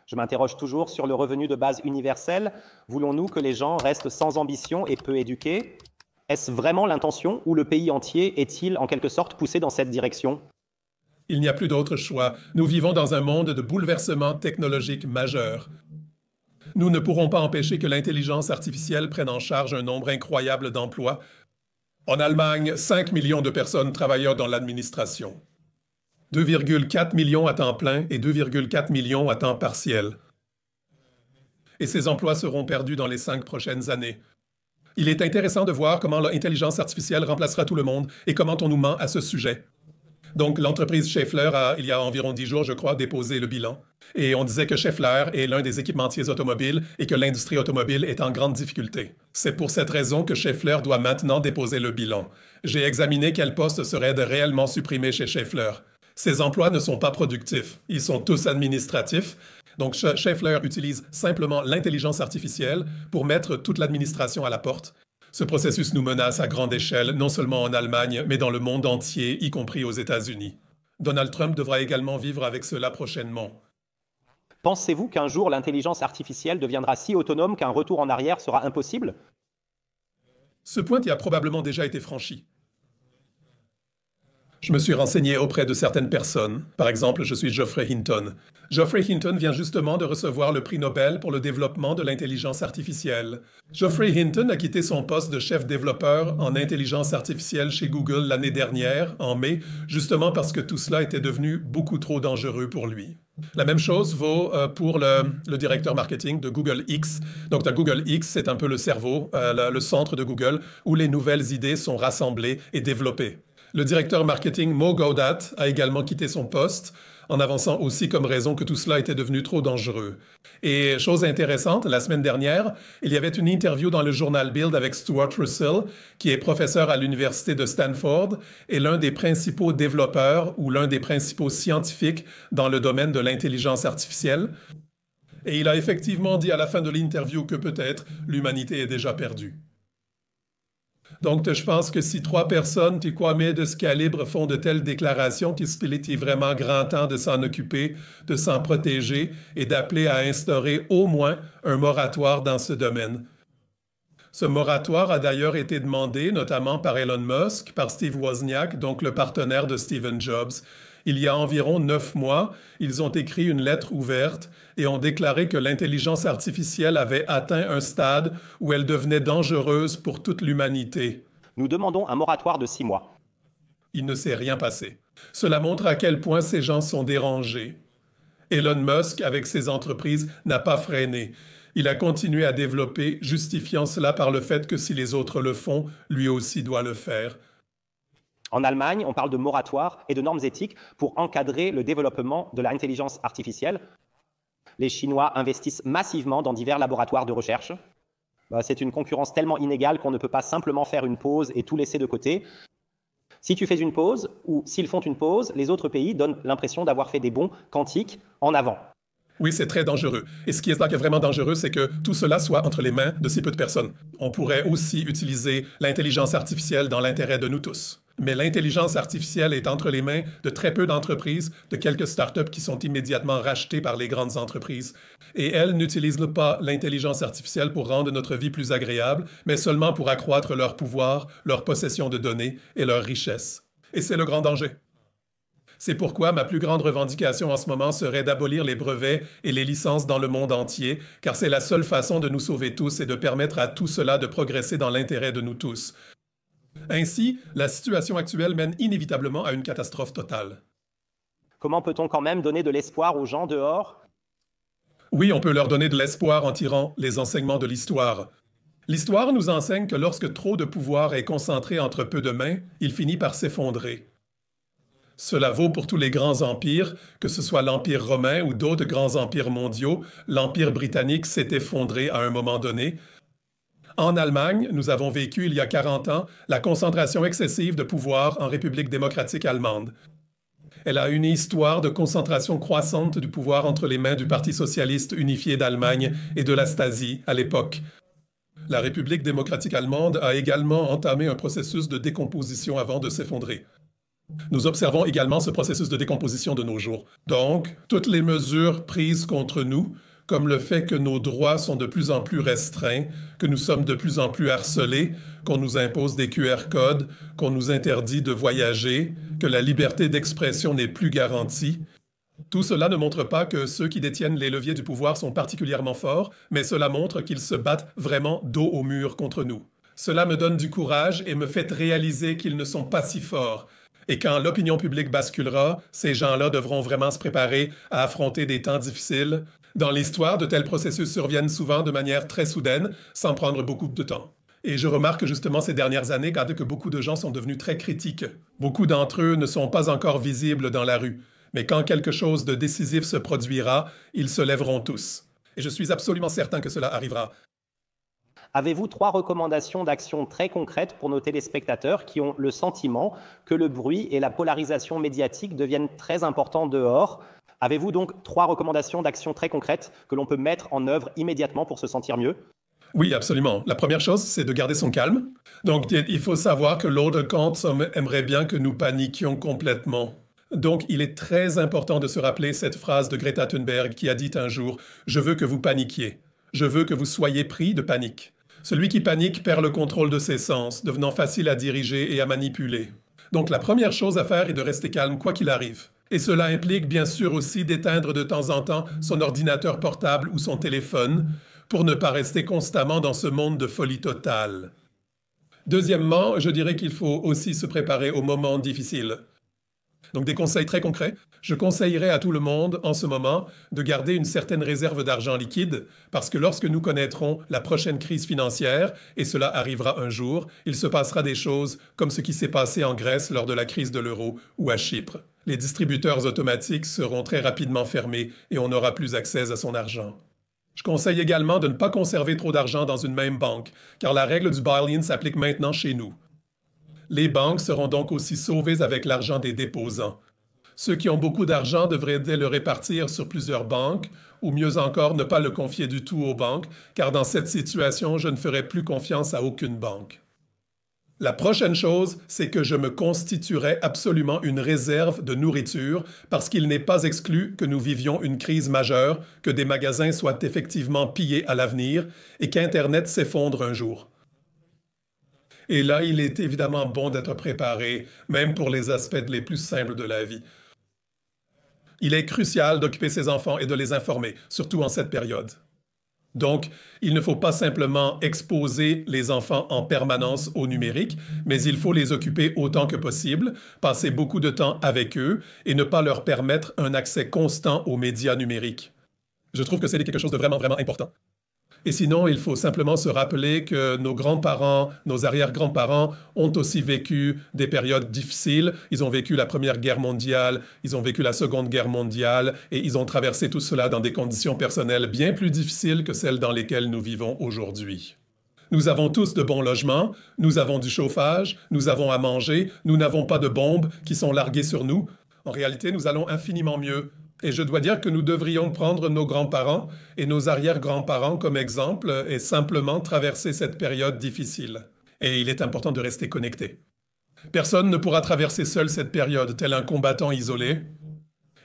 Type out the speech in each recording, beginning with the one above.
Je m'interroge toujours sur le revenu de base universel. Voulons-nous que les gens restent sans ambition et peu éduqués? Est-ce vraiment l'intention ou le pays entier est-il en quelque sorte poussé dans cette direction? Il n'y a plus d'autre choix. Nous vivons dans un monde de bouleversements technologiques majeurs. Nous ne pourrons pas empêcher que l'intelligence artificielle prenne en charge un nombre incroyable d'emplois. En Allemagne, 5 millions de personnes travaillent dans l'administration. 2,4 millions à temps plein et 2,4 millions à temps partiel. Et ces emplois seront perdus dans les 5 prochaines années. Il est intéressant de voir comment l'intelligence artificielle remplacera tout le monde et comment on nous ment à ce sujet. Donc, l'entreprise Schaeffler a, il y a environ 10 jours, je crois, déposé le bilan. Et on disait que Schaeffler est l'un des équipementiers automobiles et que l'industrie automobile est en grande difficulté. C'est pour cette raison que Schaeffler doit maintenant déposer le bilan. J'ai examiné quels postes seraient réellement supprimés chez Schaeffler. Ces emplois ne sont pas productifs. Ils sont tous administratifs. Donc, Schaeffler utilise simplement l'intelligence artificielle pour mettre toute l'administration à la porte. Ce processus nous menace à grande échelle, non seulement en Allemagne, mais dans le monde entier, y compris aux États-Unis. Donald Trump devra également vivre avec cela prochainement. Pensez-vous qu'un jour l'intelligence artificielle deviendra si autonome qu'un retour en arrière sera impossible? Ce point y a probablement déjà été franchi. Je me suis renseigné auprès de certaines personnes. Par exemple, je suis Geoffrey Hinton. Geoffrey Hinton vient justement de recevoir le prix Nobel pour le développement de l'intelligence artificielle. Geoffrey Hinton a quitté son poste de chef développeur en intelligence artificielle chez Google l'année dernière, en mai, justement parce que tout cela était devenu beaucoup trop dangereux pour lui. La même chose vaut pour le directeur marketing de Google X. Donc, Google X, c'est un peu le cerveau, le centre de Google, où les nouvelles idées sont rassemblées et développées. Le directeur marketing Mo Gaudat a également quitté son poste, en avançant aussi comme raison que tout cela était devenu trop dangereux. Et chose intéressante, la semaine dernière, il y avait une interview dans le journal Build avec Stuart Russell, qui est professeur à l'université de Stanford et l'un des principaux développeurs ou l'un des principaux scientifiques dans le domaine de l'intelligence artificielle. Et il a effectivement dit à la fin de l'interview que peut-être l'humanité est déjà perdue. Donc, je pense que si 3 personnes, de ce calibre font de telles déclarations, qu'il est vraiment grand temps de s'en occuper, de s'en protéger et d'appeler à instaurer au moins un moratoire dans ce domaine. Ce moratoire a d'ailleurs été demandé notamment par Elon Musk, par Steve Wozniak, donc le partenaire de Steve Jobs. Il y a environ 9 mois, ils ont écrit une lettre ouverte et ont déclaré que l'intelligence artificielle avait atteint un stade où elle devenait dangereuse pour toute l'humanité. Nous demandons un moratoire de 6 mois. Il ne s'est rien passé. Cela montre à quel point ces gens sont dérangés. Elon Musk, avec ses entreprises, n'a pas freiné. Il a continué à développer, justifiant cela par le fait que si les autres le font, lui aussi doit le faire. En Allemagne, on parle de moratoire et de normes éthiques pour encadrer le développement de l'intelligence artificielle. Les Chinois investissent massivement dans divers laboratoires de recherche. C'est une concurrence tellement inégale qu'on ne peut pas simplement faire une pause et tout laisser de côté. Si tu fais une pause, ou s'ils font une pause, les autres pays donnent l'impression d'avoir fait des bonds quantiques en avant. Oui, c'est très dangereux. Et ce qui est vraiment dangereux, c'est que tout cela soit entre les mains de si peu de personnes. On pourrait aussi utiliser l'intelligence artificielle dans l'intérêt de nous tous. Mais l'intelligence artificielle est entre les mains de très peu d'entreprises, de quelques startups qui sont immédiatement rachetées par les grandes entreprises. Et elles n'utilisent pas l'intelligence artificielle pour rendre notre vie plus agréable, mais seulement pour accroître leur pouvoir, leur possession de données et leur richesse. Et c'est le grand danger. C'est pourquoi ma plus grande revendication en ce moment serait d'abolir les brevets et les licences dans le monde entier, car c'est la seule façon de nous sauver tous et de permettre à tout cela de progresser dans l'intérêt de nous tous. Ainsi, la situation actuelle mène inévitablement à une catastrophe totale. Comment peut-on quand même donner de l'espoir aux gens dehors? Oui, on peut leur donner de l'espoir en tirant les enseignements de l'histoire. L'histoire nous enseigne que lorsque trop de pouvoir est concentré entre peu de mains, il finit par s'effondrer. Cela vaut pour tous les grands empires, que ce soit l'Empire romain ou d'autres grands empires mondiaux. L'Empire britannique s'est effondré à un moment donné. En Allemagne, nous avons vécu il y a 40 ans la concentration excessive de pouvoir en République démocratique allemande. Elle a une histoire de concentration croissante du pouvoir entre les mains du Parti socialiste unifié d'Allemagne et de la Stasi à l'époque. La République démocratique allemande a également entamé un processus de décomposition avant de s'effondrer. Nous observons également ce processus de décomposition de nos jours. Donc, toutes les mesures prises contre nous, comme le fait que nos droits sont de plus en plus restreints, que nous sommes de plus en plus harcelés, qu'on nous impose des QR codes, qu'on nous interdit de voyager, que la liberté d'expression n'est plus garantie. Tout cela ne montre pas que ceux qui détiennent les leviers du pouvoir sont particulièrement forts, mais cela montre qu'ils se battent vraiment dos au mur contre nous. Cela me donne du courage et me fait réaliser qu'ils ne sont pas si forts. Et quand l'opinion publique basculera, ces gens-là devront vraiment se préparer à affronter des temps difficiles. Dans l'histoire, de tels processus surviennent souvent de manière très soudaine, sans prendre beaucoup de temps. Et je remarque justement ces dernières années que beaucoup de gens sont devenus très critiques. Beaucoup d'entre eux ne sont pas encore visibles dans la rue. Mais quand quelque chose de décisif se produira, ils se lèveront tous. Et je suis absolument certain que cela arrivera. Avez-vous 3 recommandations d'action très concrètes pour nos téléspectateurs qui ont le sentiment que le bruit et la polarisation médiatique deviennent très importants dehors? Avez-vous donc 3 recommandations d'action très concrètes que l'on peut mettre en œuvre immédiatement pour se sentir mieux? Oui, absolument. La première chose, c'est de garder son calme. Donc, il faut savoir que l'autre camp aimerait bien que nous paniquions complètement. Donc, il est très important de se rappeler cette phrase de Greta Thunberg qui a dit un jour « Je veux que vous paniquiez. Je veux que vous soyez pris de panique. » Celui qui panique perd le contrôle de ses sens, devenant facile à diriger et à manipuler. Donc, la première chose à faire est de rester calme quoi qu'il arrive. Et cela implique bien sûr aussi d'éteindre de temps en temps son ordinateur portable ou son téléphone pour ne pas rester constamment dans ce monde de folie totale. Deuxièmement, je dirais qu'il faut aussi se préparer aux moments difficiles. Donc des conseils très concrets. Je conseillerais à tout le monde, en ce moment, de garder une certaine réserve d'argent liquide, parce que lorsque nous connaîtrons la prochaine crise financière, et cela arrivera un jour, il se passera des choses comme ce qui s'est passé en Grèce lors de la crise de l'euro ou à Chypre. Les distributeurs automatiques seront très rapidement fermés et on n'aura plus accès à son argent. Je conseille également de ne pas conserver trop d'argent dans une même banque, car la règle du bail-in s'applique maintenant chez nous. Les banques seront donc aussi sauvées avec l'argent des déposants. Ceux qui ont beaucoup d'argent devraient le répartir sur plusieurs banques, ou mieux encore, ne pas le confier du tout aux banques, car dans cette situation, je ne ferai plus confiance à aucune banque. La prochaine chose, c'est que je me constituerai absolument une réserve de nourriture parce qu'il n'est pas exclu que nous vivions une crise majeure, que des magasins soient effectivement pillés à l'avenir et qu'Internet s'effondre un jour. Et là, il est évidemment bon d'être préparé, même pour les aspects les plus simples de la vie. Il est crucial d'occuper ses enfants et de les informer, surtout en cette période. Donc, il ne faut pas simplement exposer les enfants en permanence au numérique, mais il faut les occuper autant que possible, passer beaucoup de temps avec eux et ne pas leur permettre un accès constant aux médias numériques. Je trouve que c'est quelque chose de vraiment, vraiment important. Et sinon, il faut simplement se rappeler que nos grands-parents, nos arrière-grands-parents ont aussi vécu des périodes difficiles. Ils ont vécu la Première Guerre mondiale, ils ont vécu la Seconde Guerre mondiale et ils ont traversé tout cela dans des conditions personnelles bien plus difficiles que celles dans lesquelles nous vivons aujourd'hui. Nous avons tous de bons logements, nous avons du chauffage, nous avons à manger, nous n'avons pas de bombes qui sont larguées sur nous. En réalité, nous allons infiniment mieux. Et je dois dire que nous devrions prendre nos grands-parents et nos arrière-grands-parents comme exemple et simplement traverser cette période difficile. Et il est important de rester connecté. Personne ne pourra traverser seul cette période, tel un combattant isolé.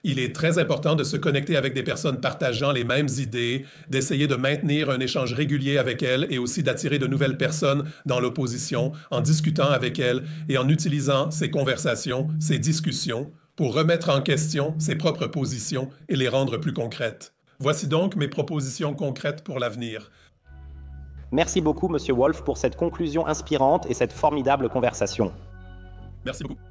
Il est très important de se connecter avec des personnes partageant les mêmes idées, d'essayer de maintenir un échange régulier avec elles et aussi d'attirer de nouvelles personnes dans l'opposition en discutant avec elles et en utilisant ces conversations, ces discussions, pour remettre en question ses propres positions et les rendre plus concrètes. Voici donc mes propositions concrètes pour l'avenir. Merci beaucoup, Monsieur Wolf, pour cette conclusion inspirante et cette formidable conversation. Merci beaucoup.